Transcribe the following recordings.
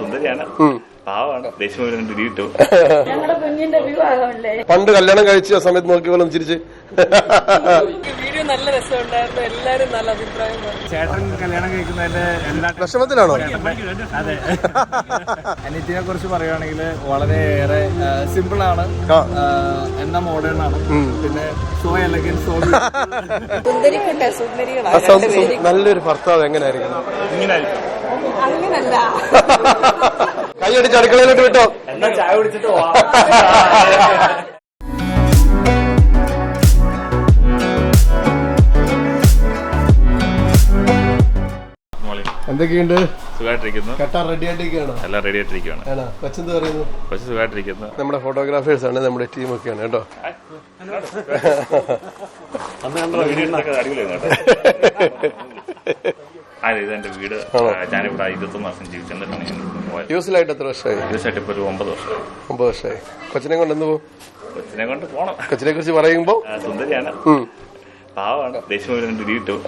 സുന്ദരിയാണ്, പാവാണ്, ദേഷ്യം കിട്ടും. പണ്ട് കല്യാണം കഴിച്ച സമയത്ത് നോക്കി പോലെ ചിരിച്ച് വീഡിയോ നല്ല രസമുണ്ടായിരുന്നു. എല്ലാരും നല്ല അഭിപ്രായം. ചേട്ടൻ കല്യാണം കഴിക്കുന്നതിന്റെ എല്ലാ വിഷമത്തിലാണോ? അതെ. അനിയത്തിനെ കുറിച്ച് പറയുകയാണെങ്കിൽ വളരെയേറെ സിമ്പിൾ ആണ്, എന്നാ മോഡേൺ ആണ്, പിന്നെ സോ എലഗന്റ്, സോ സുന്ദരിക്കട്ടെ, സുന്ദരികളാണ്. നല്ലൊരു ഭർത്താവ് എങ്ങനെയായിരിക്കും? അങ്ങനല്ല, കൈയടിച്ച് അടുക്കളയിലോട്ട് വിട്ടോ. എന്നാ ചായ കുടിച്ചിട്ട് പോവാം. എന്തൊക്കെയുണ്ട്? സുഖമായിട്ടിരിക്കുന്നു. കെട്ടാൻ റെഡി ആയിട്ടിരിക്കുകയാണോ? എല്ലാം റെഡി ആയിട്ടിരിക്കുകയാണ്. കൊച്ചെന്ത് പറയുന്നു? കൊച്ചു സുഖമായിട്ടിരിക്കുന്നു. നമ്മുടെ ഫോട്ടോഗ്രാഫേഴ്സ് ആണ്, നമ്മുടെ ടീമൊക്കെയാണ് കേട്ടോ. അതെ, ഇതെന്റെ വീട്. ഞാനിവിടെ 21 വർഷം ജീവിച്ചു. എന്നിട്ടാണ് യൂസിലായിട്ട് എത്ര വർഷമായി? യൂസായിട്ട് ഇപ്പൊ ഒരു 9 വർഷമായി. 9 വർഷമായി. കൊച്ചിനെ കൊണ്ട് എന്ത് പോകും? കൊച്ചിനെ കൊണ്ട് പോണം. കൊച്ചിനെ കുറിച്ച് പറയുമ്പോ സുന്ദരിയാണ്, പാവാണ്, ദേഷ്യം കിട്ടും.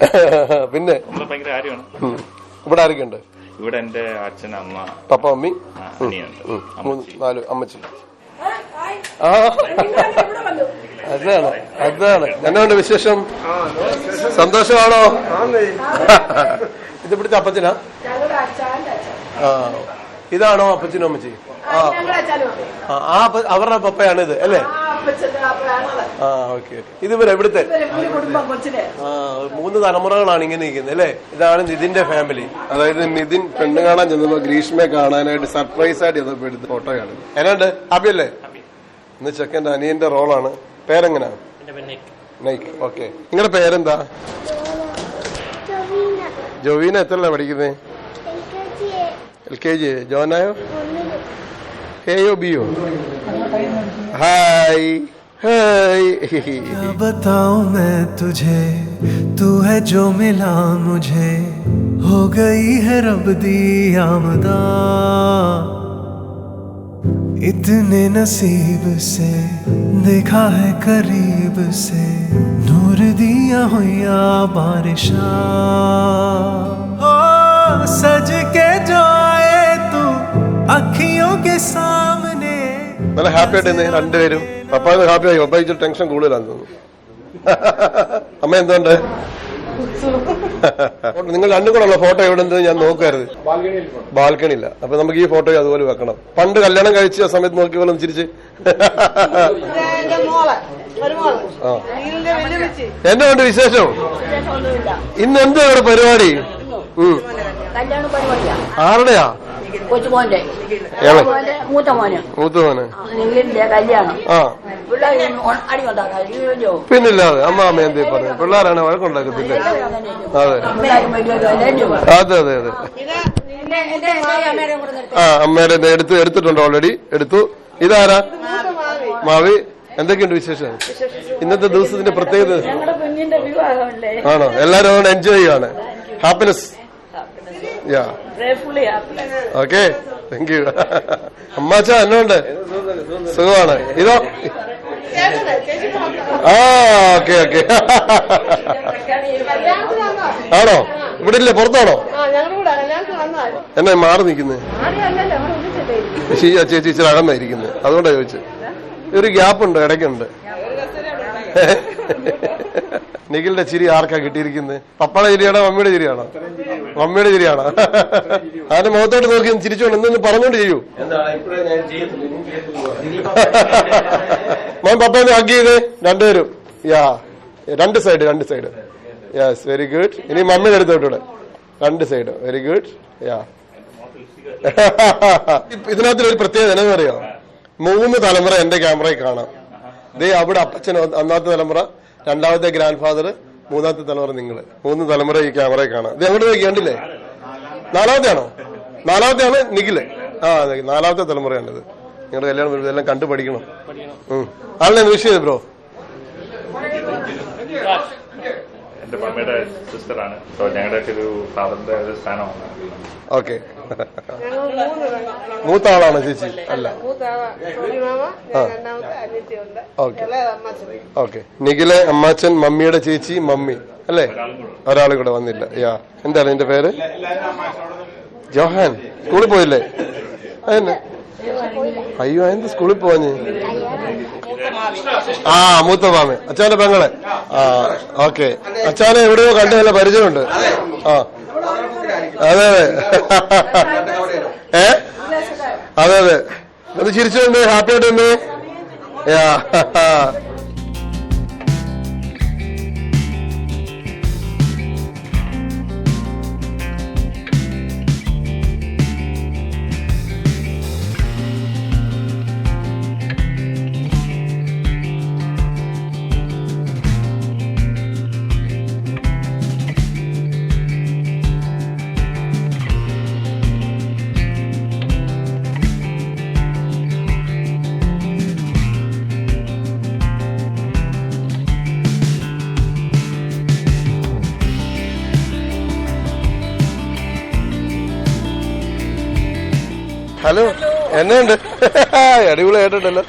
പിന്നെ ഭയങ്കര കാര്യമാണ്. ഇവിടെ ആരൊക്കെയുണ്ട്? ഇവിടെ എന്റെ അച്ഛൻ, അമ്മ, പപ്പ, മമ്മി, അനിയുണ്ട്, 4 അമ്മച്ചി. അതാണ് എന്നാണ്ട് വിശേഷം? സന്തോഷമാണോ? ഇത് ഇവിടുത്തെ അപ്പച്ചനാ? ഇതാണോ അപ്പച്ചനും അമ്മച്ചി? അവരുടെ പപ്പയാണ് ഇത് അല്ലേ? ഓക്കെ. ഇതിവരെ ഇവിടുത്തെ 3 തലമുറകളാണ് ഇങ്ങനെ ഇരിക്കുന്നത് അല്ലേ? ഇതാണ് നിതിന്റെ ഫാമിലി. അതായത് നിതിൻ പെണ്ണ് കാണാൻ ചെന്നപ്പോ ഗ്രീഷ്മയെ കാണാനായിട്ട് സർപ്രൈസ് ആയിട്ട് ചെന്നപ്പോ എടുത്ത ഫോട്ടോയാണ്. എന്നാണ്ട് ഹാപ്പിയല്ലേ? ഇന്ന് ചെക്കന്റെ അനിയന്റെ റോളാണ്. പേരെങ്ങനാ? നൈക്ക്. ഓക്കെ. നിങ്ങളുടെ പേരെന്താ? ജോവീന. എത്രല്ല പഠിക്കുന്നേ? LKG. ജോനായോ? Ayo Bio. हाय हाय. क्या बताऊं मैं तुझे, तू है जो मिला मुझे, हो गई है रब दी आमदा, इतने नसीब से देखा है करीब से, नूर दिया हुआ बारिशा, ओ सज के जो आए तू अखियों के सामने. നല്ല ഹാപ്പി ആയിട്ട് രണ്ടുപേരും. പപ്പ ഹാപ്പി ആയി. പപ്പ ഇച്ചിരി ടെൻഷൻ കൂടുതലാന്ന് തോന്നുന്നു. അമ്മ എന്തുകൊണ്ട്? നിങ്ങൾ രണ്ടും കൂടെ ഉള്ള ഫോട്ടോ എവിടെ ഉണ്ട്? ഞാൻ നോക്കരുത്. ബാൽക്കണിയില്ല. അപ്പൊ നമുക്ക് ഈ ഫോട്ടോ അതുപോലെ വെക്കണം. പണ്ട് കല്യാണം കഴിച്ച സമയത്ത് നോക്കി പോലെ ചിരിച്ച് എന്നെ കൊണ്ട് വിശേഷം. ഇന്ന് എന്താ ഇവിടെ പരിപാടി? ആരുടെയാ? കൊച്ചുമോന്റെ മൂത്ത മോന് കല്യാണം. പിന്നില്ലാതെ അമ്മ എന്തേ പറഞ്ഞു? പിള്ളേരാണ് വഴക്കുണ്ടാക്കത്തില്ല. അതെ അതെ അതെ അതെ. അമ്മേടെ എടുത്തിട്ടുണ്ട്, ഓൾറെഡി എടുത്തു. ഇതാരാ? മാവി. എന്തൊക്കെയുണ്ട് വിശേഷം? ഇന്നത്തെ ദിവസത്തിന്റെ പ്രത്യേകത ആണോ? എല്ലാരും അതുകൊണ്ട് എൻജോയ് ചെയ്യാണ്. ഹാപ്പിനെസ്. Okay, thank you. അമ്മാച്ച എന്നുണ്ട്? സുഖമാണ്. ഇതോ? Okay okay. ആണോ? ഇവിടെ ഇല്ലേ? പുറത്താണോ? എന്നാ മാറി നിൽക്കുന്നത്? ചേച്ചി ഇച്ചിരി അകന്നായിരിക്കുന്നത്, അതുകൊണ്ടാ ചോദിച്ചത്. ഒരു ഗ്യാപ്പുണ്ട്, ഇടയ്ക്കുണ്ട്. നിഖിലിന്റെ ചിരി ആർക്കാ കിട്ടിയിരിക്കുന്നത്? പപ്പയുടെ ചിരിയാണോ മമ്മിയുടെ ചിരിയാണോ? മമ്മിയുടെ ചിരിയാണോ? അതിന്റെ മുഖത്തോട്ട് നോക്കി ചിരിച്ചോണ്ട് എന്തെന്ന് പറഞ്ഞോണ്ട് ചെയ്യൂ. മോൻ പപ്പേനെ ഹഗ് ചെയ്ത് രണ്ടുപേരും. രണ്ട് സൈഡ്. Yes, very good. ഇനി മമ്മിയുടെ അടുത്തോട്ടൂടെ. രണ്ട് സൈഡ്. Very good. ഇതിനകത്തൊരു പ്രത്യേകത എന്താണെന്ന് അറിയോ? 3 തലമുറ എന്റെ ക്യാമറയിൽ കാണാം. ദേ അവിടെ അപ്പച്ചൻ ഒന്നാമത്തെ തലമുറ, രണ്ടാമത്തെ ഗ്രാൻഡ് ഫാദർ, 3ാമത്തെ തലമുറ നിങ്ങള്. 3 തലമുറ ഈ ക്യാമറയിൽ കാണാം. ഇത് എങ്ങോട്ട് നോക്കി കണ്ടില്ലേ? 4ാമത്തെയാണോ? 4ാമത്തെയാണ് നിഖില്. അതെ, 4ാമത്തെ തലമുറയാണിത്. നിങ്ങളുടെ കല്യാണം വരുമ്പോൾ എല്ലാം കണ്ടു പഠിക്കണം. ആളിനെ വിഷ് ചെയ്ത് ബ്രോ. എന്റെ മമ്മിയുടെ സിസ്റ്ററാണ്. ഞങ്ങളുടെ ഒരു ഫാദറിന്റെ ഒരു സ്ഥാനമാണ്. ഓക്കെ. മൂത്ത ആളാണ് ചേച്ചി? അല്ല. ഓക്കെ. നിഖിലെ അമ്മാച്ചൻ, മമ്മിയുടെ ചേച്ചി മമ്മി അല്ലേ? ഒരാൾ കൂടെ വന്നില്ല. എന്തായാലും എന്റെ പേര് ജോഹാൻ. സ്കൂളിൽ പോയില്ലേ? അതന്നെ. അയ്യോ എന്ത് സ്കൂളിൽ പോവാഞ്ഞ്? ആ മൂത്ത മാമ അച്ഛാന്റെ പെങ്ങളെ. ആ ഓക്കെ. അച്ഛാനെ എവിടെയോ കണ്ടു നല്ല പരിചയമുണ്ട്. ആ അതെ അതെ അതെ അതെ. ഒന്ന് ചിരിച്ചുകൊണ്ട് ഹാപ്പി ആയിട്ടുണ്ട്. ഹലോ എന്നുണ്ട്? അടിപൊളിയായിട്ടുണ്ടല്ലോ.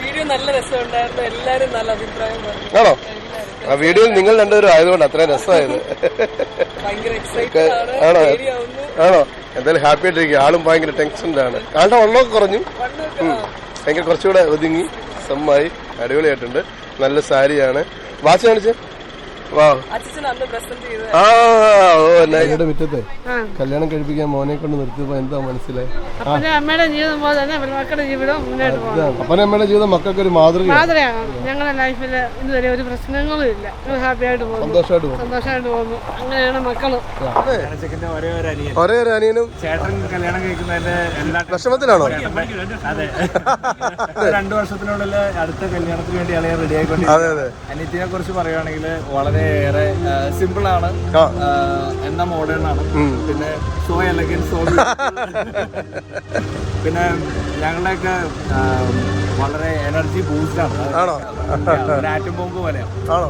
വീഡിയോ നല്ല രസമുണ്ടായിരുന്നു. എല്ലാരും നല്ല അഭിപ്രായം പറഞ്ഞു. ആണോ? ആ വീഡിയോയിൽ നിങ്ങൾ രണ്ടുപേരും ആയതുകൊണ്ട് അത്രയും രസമായത്. ഭയങ്കര എക്സൈറ്റഡ് ആണോ? ആണ്. ആണോ? എന്തായാലും ഹാപ്പി ആയിട്ടിരിക്കുക. ആളും ഭയങ്കര ടെൻഷനിലാണ്. ആളുടെ വണ്ണമൊക്കെ കുറഞ്ഞു. ഭയങ്കര കുറച്ചുകൂടെ ഒതുങ്ങി സമ്മായി. അടിപൊളിയായിട്ടുണ്ട്. നല്ല സാരിയാണ്. വാച്ച് കാണിച്ച്. വാ. ആ ഓ എന്നാ മുറ്റത്തെ കല്യാണം കഴിപ്പിക്കാൻ മോനെ കൊണ്ട് നിർത്തിയപ്പോ എന്താ മനസ്സിലായി? അമ്മയുടെ ജീവിതം പോലെ തന്നെ മക്കളുടെ ജീവിതം മുന്നോട്ട് പോകും. അപ്പനും അമ്മയുടെ ജീവിതം മക്കൾക്ക് ഒരു മാതൃകയാണ്. ഞങ്ങളുടെ ലൈഫിൽ ഇതുവരെ ഒരു പ്രശ്നങ്ങളും ഇല്ല. ഹാപ്പി ആയിട്ട് പോകുന്നു, സന്തോഷമായിട്ട് പോകുന്നു. അങ്ങനെയാണ് മക്കളും. ഒരേ ഒരു അനിയനും ചേട്ടൻ കല്യാണം കഴിക്കുന്നതിന്റെ എല്ലാ വിഷമത്തിലാണോ? അതെ 2 വർഷത്തിനുള്ളിൽ അടുത്ത കല്യാണത്തിന് വേണ്ടി അളിയെ റെഡി ആയിക്കൊണ്ട്. അതെ അതെ. അനിയത്തിനെ കുറിച്ച് പറയുകയാണെങ്കിൽ വളരെയേറെ സിമ്പിൾ ആണ്, എന്നാ മോഡേൺ ആണ്. പിന്നെ സോ എലഗൻ, സോ പിന്നെ ഞങ്ങളുടെയൊക്കെ വളരെ എനർജി ബൂസ്റ്റ് ആണ്. ആറ്റം ബോംബ് പോലെയാണ്. ആണോ?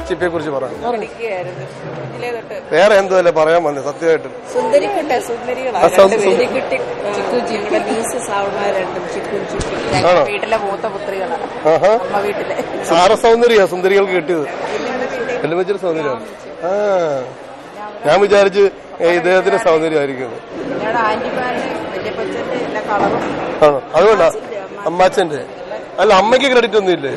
ചിപ്പിയെ കുറിച്ച് പറയാം. വേറെ എന്തോല്ലേ പറയാൻ വന്നേ? സത്യമായിട്ട് സുന്ദരിക്കുട്ടെ സുന്ദരികളാണ്. വീട്ടിലെ മൂത്ത പുത്രികളാണ്. അമ്മ വീട്ടിലെ സാരസൗന്ദര്യ സുന്ദരികൾക്ക് കിട്ടിയത്. വെല്ലുമച്ചിയുടെ സൗന്ദര്യം. ആ ഞാൻ വിചാരിച്ച് ഇദ്ദേഹത്തിന്റെ സൗന്ദര്യമായിരിക്കും. ആണോ? അതുകൊണ്ടാ അമ്മാച്ചന്റെ. അല്ല അമ്മയ്ക്ക് ക്രെഡിറ്റ് ഒന്നും ഇല്ലേ?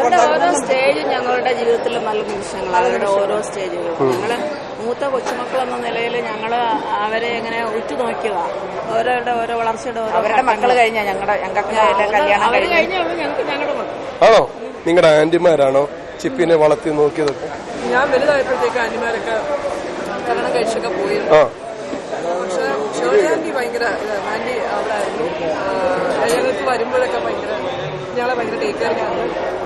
ഓരോ സ്റ്റേജും ഞങ്ങളുടെ ജീവിതത്തിൽ നല്ല നിമിഷങ്ങളാണ്. അവരുടെ ഓരോ സ്റ്റേജുകളും ഞങ്ങള് മൂത്ത കൊച്ചുമക്കളെന്ന നിലയിൽ ഞങ്ങള് അവരെ ഇങ്ങനെ ഉറ്റുനോക്കിയതാണ്. ഓരോരുടെ ഓരോ വളർച്ചയുടെ അവരുടെ മക്കള് കഴിഞ്ഞാ ഞങ്ങൾക്ക് കല്യാണം ആണോ? നിങ്ങളുടെ ആന്റിമാരാണോ ചിപ്പിനെ വളർത്തി നോക്കിയതൊക്കെ? ഞാൻ വലുതായപ്പോഴത്തേക്ക് ആന്റിമാരൊക്കെ കല്യാണം കഴിച്ചൊക്കെ പോയിരുന്നു. പക്ഷെ ഷേർലി ആന്റി ഭയങ്കര ആന്റി അവിടെ ആയിരുന്നു. ടേക്ക് കെയർ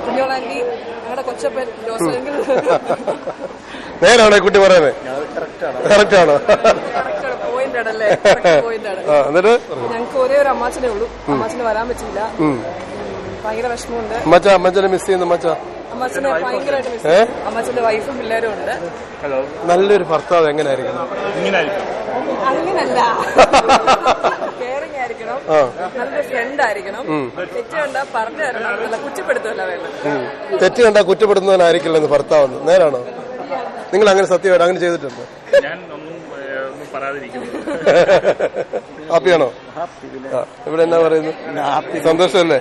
കുഞ്ഞോളാൻറ്റി ഞങ്ങളുടെ കൊച്ചപ്പൻ ജോസെങ്കിൽ നേരാണോ ഈ കുട്ടി പറയുന്നത്? കറക്റ്റ് ആണോ? പോയിന്റ് ആണല്ലേ? പോയിന്റ് ആണ്. എന്നിട്ട് ഞങ്ങൾക്ക് ഒരേ ഒരു അമ്മാച്ചനേ ഉള്ളൂ. അമ്മാച്ചന് വരാൻ പറ്റിയില്ല. ഭയങ്കര വിഷമമുണ്ട്. അമ്മച്ചനെ മിസ് ചെയ്യുന്നു. അമ്മാച്ചനെ ഭയങ്കരമായിട്ട് മിസ്. അമ്മാച്ചന്റെ വൈഫും പിള്ളേരും ഉണ്ട്. നല്ലൊരു ഭർത്താവ് എങ്ങനെയായിരിക്കണം? അങ്ങനല്ല, കെയറിംഗ് ആയിരിക്കണം, നല്ലൊരു ഫ്രണ്ട് ആയിരിക്കണം, തെറ്റ് കണ്ടാ പറഞ്ഞു തരണം, നല്ല കുറ്റപ്പെടുത്തുമല്ല വേണ്ടത്. തെറ്റ് കണ്ടാ കുറ്റപ്പെടുന്നവനായിരിക്കില്ലെന്ന് ഭർത്താവെന്ന്. നേരാണോ? നിങ്ങൾ അങ്ങനെ സത്യമായിട്ട് അങ്ങനെ ചെയ്തിട്ടുണ്ടോ? ഞാൻ ഒന്നും പറയാതിരിക്കുന്നു. ഹാപ്പിയാണോ? ഇവിടെ എന്നാ പറയുന്നു? സന്തോഷമല്ലേ?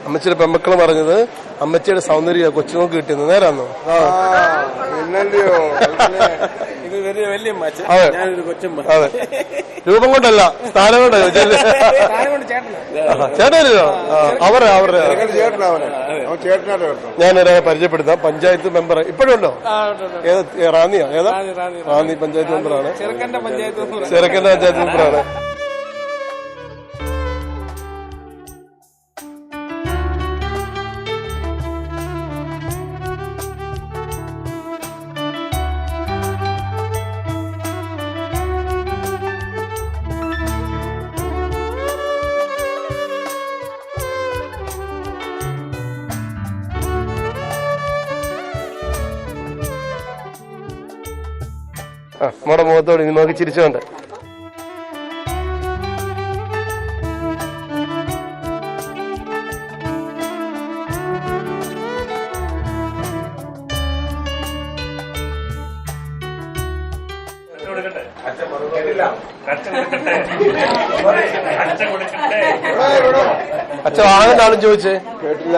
അമ്മച്ചിയുടെ പെമ്മക്കള് പറഞ്ഞത് അമ്മച്ചിയുടെ സൗന്ദര്യ കൊച്ചുങ്ങൾക്ക് കിട്ടിയെന്ന്. നേരാന്നോ? അതെ, രൂപം കൊണ്ടല്ല, സ്ഥാനം കൊണ്ടാ ചോദിച്ചല്ലേ? ചേട്ടനല്ലോ? അവരുടെ ഞാനൊരാളെ പരിചയപ്പെടുത്താം. പഞ്ചായത്ത് മെമ്പർ ഇപ്പോഴും ഉണ്ടോ? റാന്നിയാ? ഏതാ? റാന്നി പഞ്ചായത്ത് മെമ്പറാണ്. ചെറുക്കന്റെ പഞ്ചായത്ത് മെമ്പറാണ്. നമ്മുടെ മുഖത്തോട് ഇനി നോക്കി ചിരിച്ചോണ്ട്. അച്ഛൻ വാങ്ങുന്ന ആളും ചോദിച്ചേ. കേട്ടില്ല.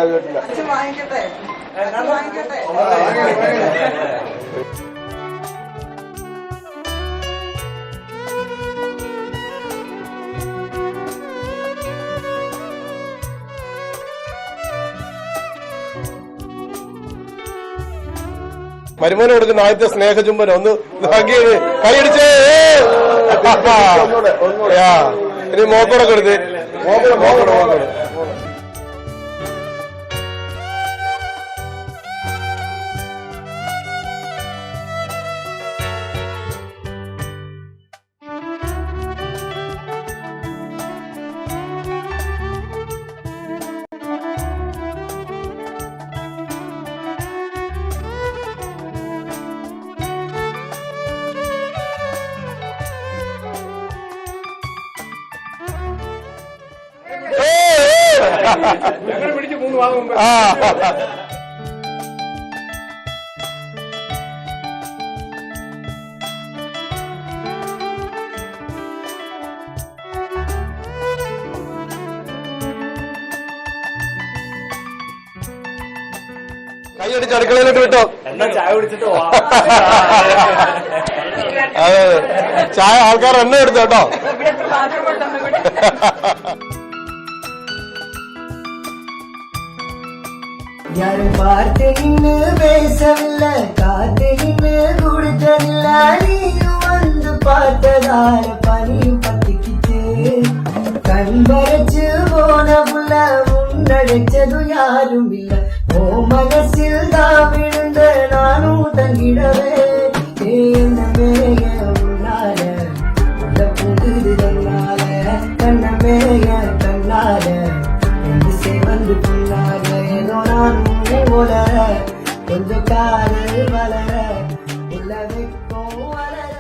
മരുമോനെ കൊടുക്കുന്ന ആദ്യത്തെ സ്നേഹചുംബനം ഒന്ന് കൈയടിച്ചേ. ഇനി മോക്കോടെ കൊടുത്ത് മോക്കോടെ. കൈയടിച്ച് അടുക്കളയിലോട്ട് വിട്ടോ. ചായ കുടിച്ചിട്ട് അതെ, ചായ ആൾക്കാർ എണ്ണ എടുത്തു കേട്ടോ. யாரு பார்த்து நின்னு பேசவில்லை, காத்து நின்னு குடிச்சதில்ல, நீயும் வந்து பார்த்ததால பனியும் பத்திக்கிச்சு. கண் பறிச்சு போன புள்ள முன்னடைச்சதும் யாரும் இல்ல, ஓ மனசில் தான் விழுந்த நானும் தங்கிடவே. என்னமே உன்னால உள்ள புகுது தன்னால, கண்ணமே கண்ணால வந்து பொன்னால, ஏதோ நானும் போல கொஞ்சம் காதல் வளர உள்ள வைக்கும் வளர.